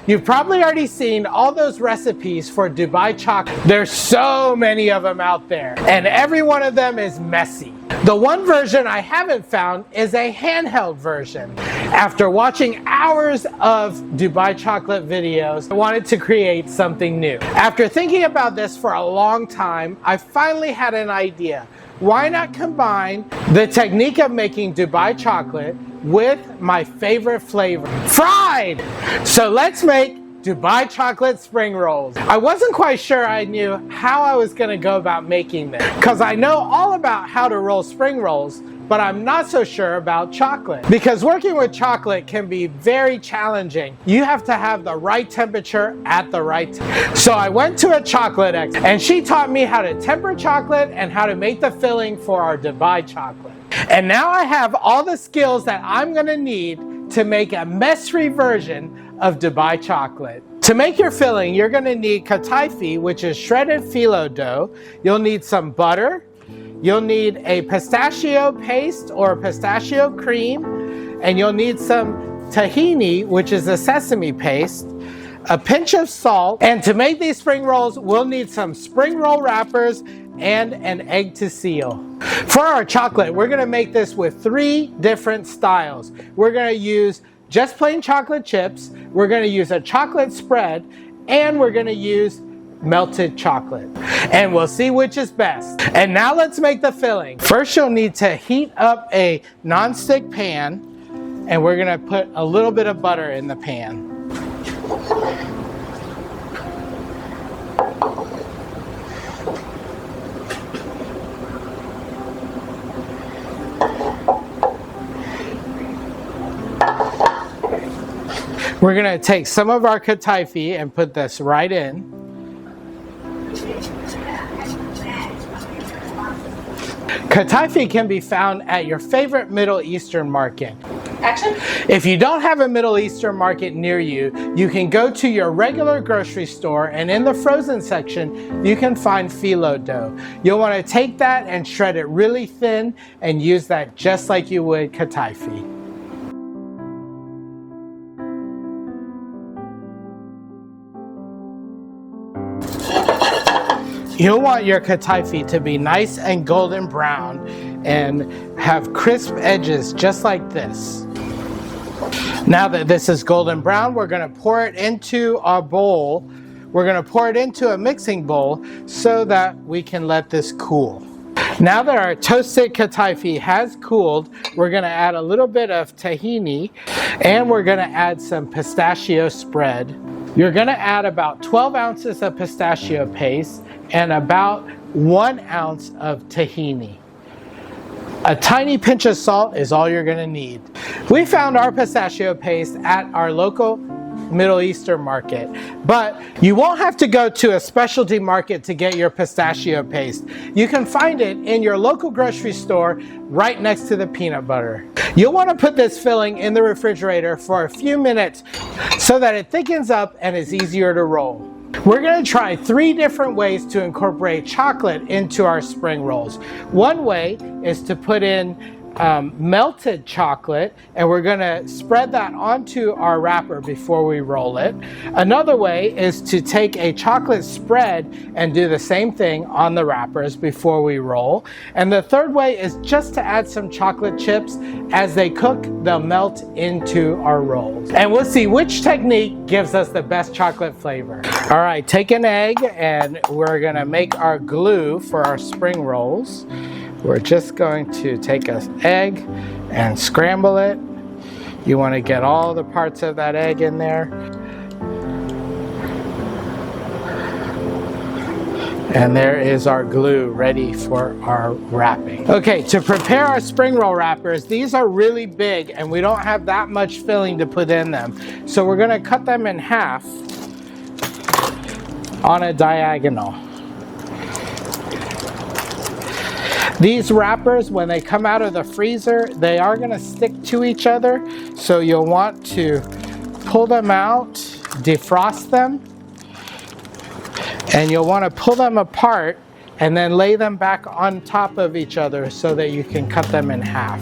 You've probably already seen all those recipes for Dubai chocolate. There's so many of them out there, and every one of them is messy. The one version I haven't found is a handheld version. After watching hours of Dubai chocolate videos, I wanted to create something new. After thinking about this for a long time, I finally had an idea. Why not combine the technique of making Dubai chocolate with my favorite flavor, fried? So let's make Dubai chocolate spring rolls. I wasn't quite sure I knew how I was going to go about making this, because I know all about how to roll spring rolls, but I'm not so sure about chocolate. Because working with chocolate can be very challenging. You have to have the right temperature at the right time. So I went to a chocolate expert, and she taught me how to temper chocolate and how to make the filling for our Dubai chocolate. And now I have all the skills that I'm gonna need to make a mess-free version of Dubai chocolate. To make your filling, you're gonna need kataifi, which is shredded phyllo dough. You'll need some butter. You'll need a pistachio paste or pistachio cream, and you'll need some tahini, which is a sesame paste, a pinch of salt, and to make these spring rolls, we'll need some spring roll wrappers and an egg to seal. For our chocolate, we're gonna make this with 3 different styles. We're gonna use just plain chocolate chips, we're gonna use a chocolate spread, and we're gonna use melted chocolate, and we'll see which is best. And now let's make the filling. First, you'll need to heat up a non-stick pan, and we're gonna put a little bit of butter in the pan. We're gonna take some of our kataifi and put this right in. Kataifi can be found at your favorite Middle Eastern market. Action. If you don't have a Middle Eastern market near you, you can go to your regular grocery store, and in the frozen section, you can find phyllo dough. You'll want to take that and shred it really thin and use that just like you would kataifi. You'll want your kataifi to be nice and golden brown and have crisp edges just like this. Now that this is golden brown, we're going to pour it into our bowl. We're going to pour it into a mixing bowl so that we can let this cool. Now that our toasted kataifi has cooled, we're going to add a little bit of tahini, and we're going to add some pistachio spread. You're going to add about 12 ounces of pistachio paste and about 1 ounce of tahini. A tiny pinch of salt is all you're going to need. We found our pistachio paste at our local Middle Eastern market, but you won't have to go to a specialty market to get your pistachio paste. You can find it in your local grocery store right next to the peanut butter. You'll want to put this filling in the refrigerator for a few minutes so that it thickens up and is easier to roll. We're going to try 3 different ways to incorporate chocolate into our spring rolls. One way is to put in melted chocolate, and we're going to spread that onto our wrapper before we roll it. Another way is to take a chocolate spread and do the same thing on the wrappers before we roll. And the third way is just to add some chocolate chips. As they cook, they'll melt into our rolls. And we'll see which technique gives us the best chocolate flavor. All right, take an egg, and we're going to make our glue for our spring rolls. We're just going to take an egg and scramble it. You want to get all the parts of that egg in there. And there is our glue ready for our wrapping. Okay, to prepare our spring roll wrappers, these are really big and we don't have that much filling to put in them. So we're going to cut them in half on a diagonal. These wrappers, when they come out of the freezer, they are going to stick to each other. So you'll want to pull them out, defrost them, and you'll want to pull them apart and then lay them back on top of each other so that you can cut them in half.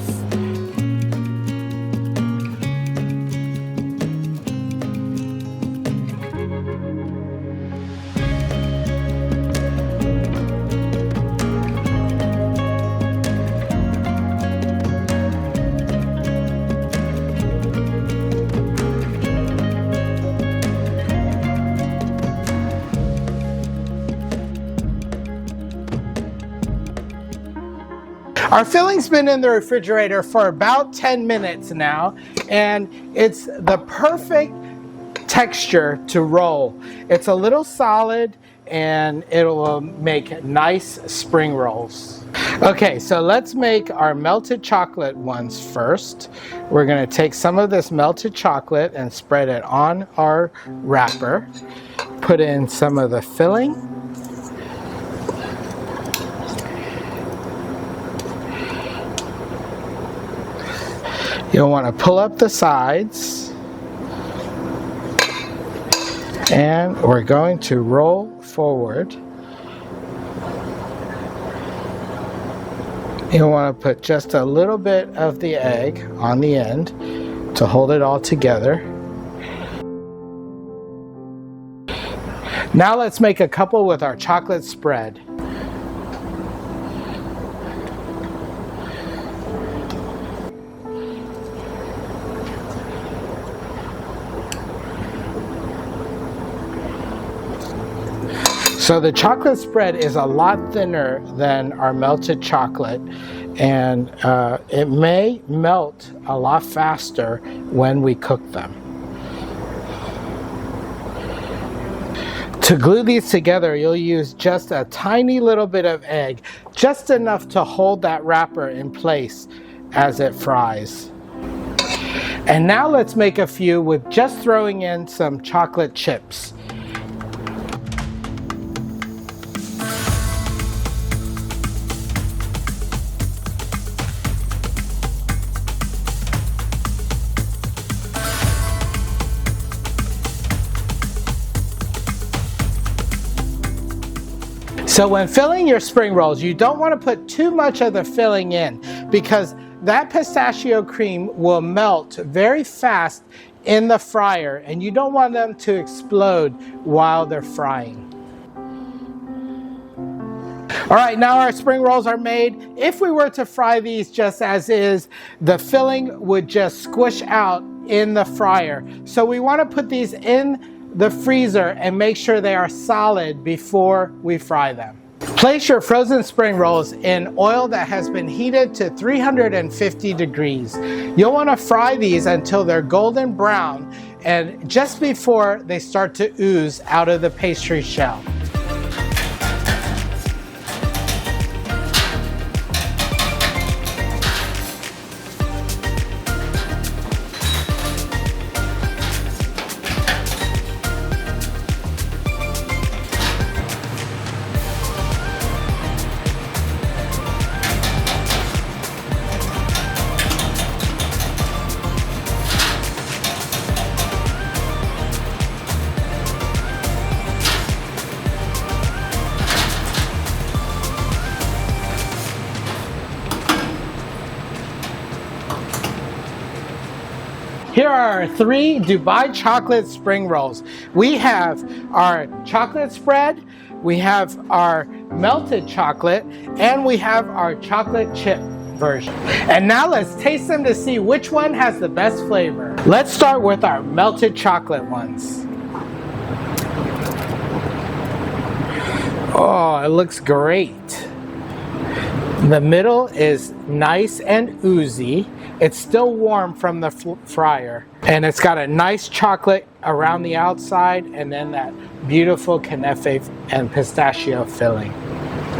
Our filling's been in the refrigerator for about 10 minutes now, and it's the perfect texture to roll. It's a little solid and it will make nice spring rolls. Okay, so let's make our melted chocolate ones first. We're going to take some of this melted chocolate and spread it on our wrapper. Put in some of the filling. You'll want to pull up the sides. And we're going to roll forward. You'll want to put just a little bit of the egg on the end to hold it all together. Now let's make a couple with our chocolate spread. So the chocolate spread is a lot thinner than our melted chocolate, and it may melt a lot faster when we cook them. To glue these together, you'll use just a tiny little bit of egg, just enough to hold that wrapper in place as it fries. And now let's make a few with just throwing in some chocolate chips. So when filling your spring rolls, you don't want to put too much of the filling in because that pistachio cream will melt very fast in the fryer and you don't want them to explode while they're frying. All right, now our spring rolls are made. If we were to fry these just as is, the filling would just squish out in the fryer. So we want to put these in the freezer and make sure they are solid before we fry them. Place your frozen spring rolls in oil that has been heated to 350 degrees. You'll want to fry these until they're golden brown and just before they start to ooze out of the pastry shell. Here are our 3 Dubai chocolate spring rolls. We have our chocolate spread, we have our melted chocolate, and we have our chocolate chip version. And now let's taste them to see which one has the best flavor. Let's start with our melted chocolate ones. Oh, it looks great. The middle is nice and oozy. It's still warm from the fryer. And it's got a nice chocolate around the outside and then that beautiful kanafe and pistachio filling.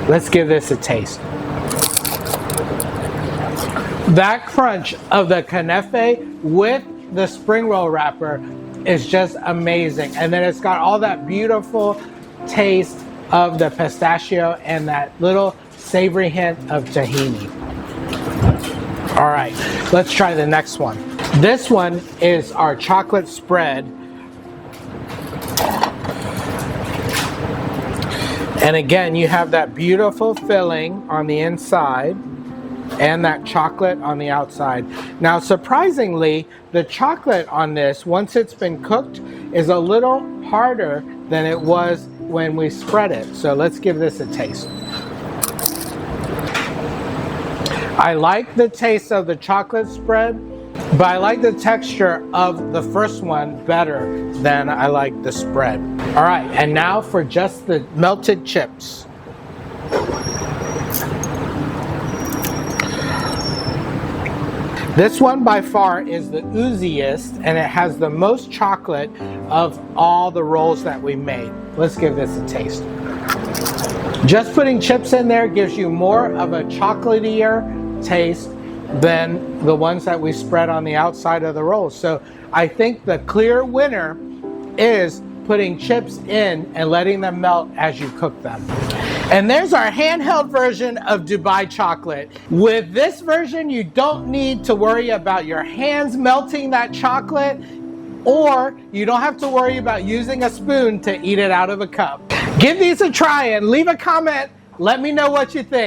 Let's give this a taste. That crunch of the kanafe with the spring roll wrapper is just amazing. And then it's got all that beautiful taste of the pistachio and that little savory hint of tahini. All right, let's try the next one. This one is our chocolate spread. And again, you have that beautiful filling on the inside and that chocolate on the outside. Now, surprisingly, the chocolate on this, once it's been cooked, is a little harder than it was when we spread it. So let's give this a taste. I like the taste of the chocolate spread, but I like the texture of the first one better than I like the spread. All right, and now for just the melted chips. This one by far is the ooziest, and it has the most chocolate of all the rolls that we made. Let's give this a taste. Just putting chips in there gives you more of a chocolatier taste than the ones that we spread on the outside of the rolls. So I think the clear winner is putting chips in and letting them melt as you cook them. And there's our handheld version of Dubai chocolate. With this version, you don't need to worry about your hands melting that chocolate, or you don't have to worry about using a spoon to eat it out of a cup. Give these a try and leave a comment. Let me know what you think.